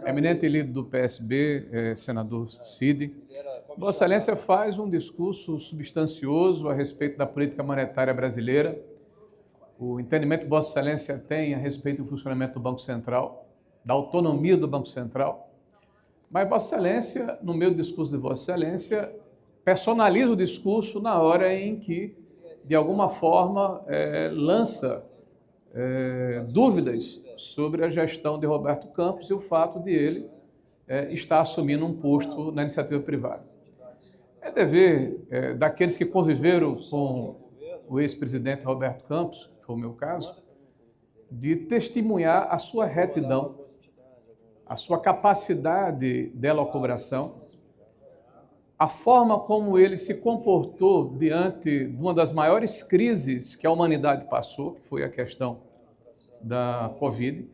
Eminente líder do PSB, senador Cid, Vossa Excelência faz um discurso substancioso a respeito da política monetária brasileira, o entendimento que Vossa Excelência tem a respeito do funcionamento do Banco Central, da autonomia do Banco Central, mas Vossa Excelência, no meio do discurso de Vossa Excelência, personaliza o discurso na hora em que, de alguma forma, lança dúvidas sobre a gestão de Roberto Campos e o fato de ele estar assumindo um posto na iniciativa privada. É dever daqueles que conviveram com o ex-presidente Roberto Campos, que foi o meu caso, de testemunhar a sua retidão, a sua capacidade de elucubração, a forma como ele se comportou diante de uma das maiores crises que a humanidade passou, que foi a questão da Covid.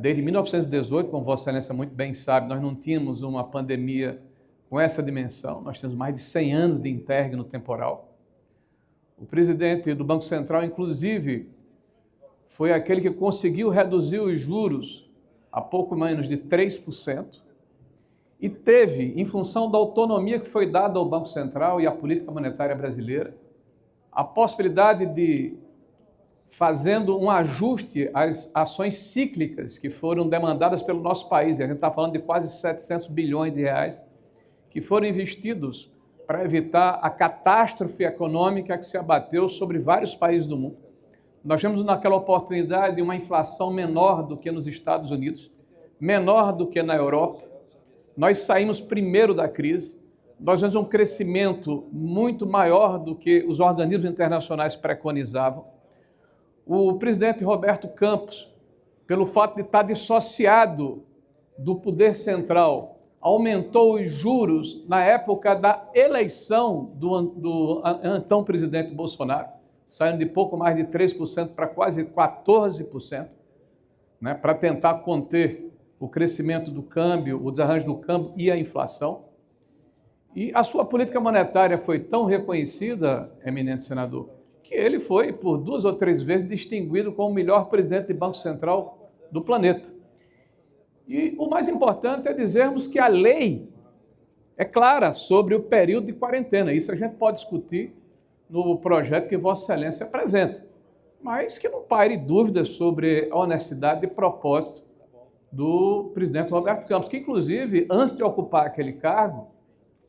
Desde 1918, como Vossa Excelência muito bem sabe, nós não tínhamos uma pandemia com essa dimensão, nós temos mais de 100 anos de interregno temporal. O presidente do Banco Central, inclusive, foi aquele que conseguiu reduzir os juros a pouco menos de 3%, e teve, em função da autonomia que foi dada ao Banco Central e à política monetária brasileira, a possibilidade de, fazendo um ajuste às ações cíclicas que foram demandadas pelo nosso país, e a gente está falando de quase 700 bilhões de reais, que foram investidos para evitar a catástrofe econômica que se abateu sobre vários países do mundo. Nós tivemos naquela oportunidade uma inflação menor do que nos Estados Unidos, menor do que na Europa. Nós saímos primeiro da crise, nós tivemos um crescimento muito maior do que os organismos internacionais preconizavam. O presidente Roberto Campos, pelo fato de estar dissociado do poder central, aumentou os juros na época da eleição do então presidente Bolsonaro, saindo de pouco mais de 3% para quase 14%, para tentar conter o crescimento do câmbio, o desarranjo do câmbio e a inflação. E a sua política monetária foi tão reconhecida, eminente senador, que ele foi, por 2 ou 3 vezes, distinguido como o melhor presidente de Banco Central do planeta. E o mais importante é dizermos que a lei é clara sobre o período de quarentena. Isso a gente pode discutir no projeto que Vossa Excelência apresenta, mas que não paire dúvidas sobre a honestidade de propósito do presidente Roberto Campos, que, inclusive, antes de ocupar aquele cargo,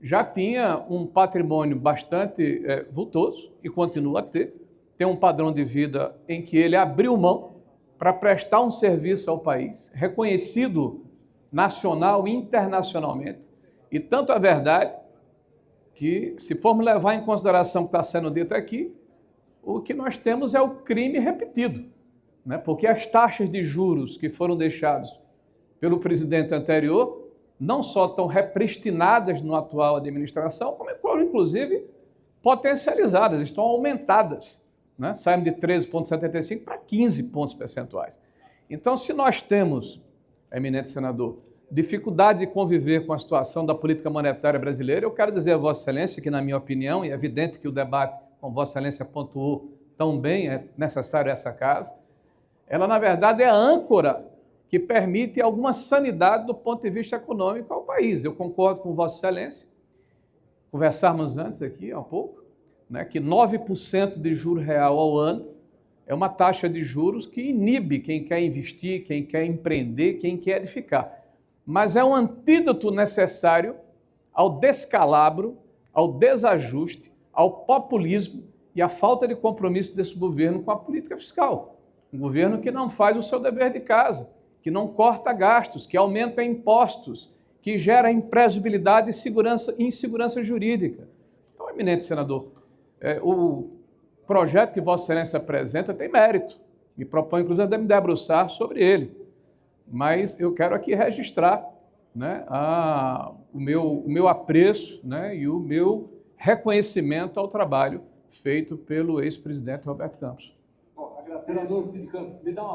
já tinha um patrimônio bastante vultoso e continua a ter. Tem um padrão de vida em que ele abriu mão para prestar um serviço ao país, reconhecido nacional e internacionalmente. E tanto é verdade que, se formos levar em consideração o que está sendo dito aqui, o que nós temos é o crime repetido, porque as taxas de juros que foram deixadas pelo presidente anterior não só estão repristinadas na atual administração, como foram, inclusive, potencializadas, estão aumentadas, saindo de 13,75 para 15 pontos percentuais. Então, se nós temos, eminente senador, dificuldade de conviver com a situação da política monetária brasileira, eu quero dizer a Vossa Excelência que, na minha opinião, e é evidente que o debate, como Vossa Excelência pontuou tão bem, é necessário essa casa, ela, na verdade, é a âncora que permite alguma sanidade do ponto de vista econômico ao país. Eu concordo com Vossa Excelência, conversamos antes aqui há pouco, que 9% de juro real ao ano é uma taxa de juros que inibe quem quer investir, quem quer empreender, quem quer edificar. Mas é um antídoto necessário ao descalabro, ao desajuste, ao populismo e à falta de compromisso desse governo com a política fiscal. Um governo que não faz o seu dever de casa, que não corta gastos, que aumenta impostos, que gera imprevisibilidade e insegurança jurídica. Então, eminente senador, o projeto que Vossa Excelência apresenta tem mérito. Me proponho, inclusive, a me debruçar sobre ele. Mas eu quero aqui registrar o meu apreço e o meu reconhecimento ao trabalho feito pelo ex-presidente Roberto Campos. Senador Cid Campos, me dá uma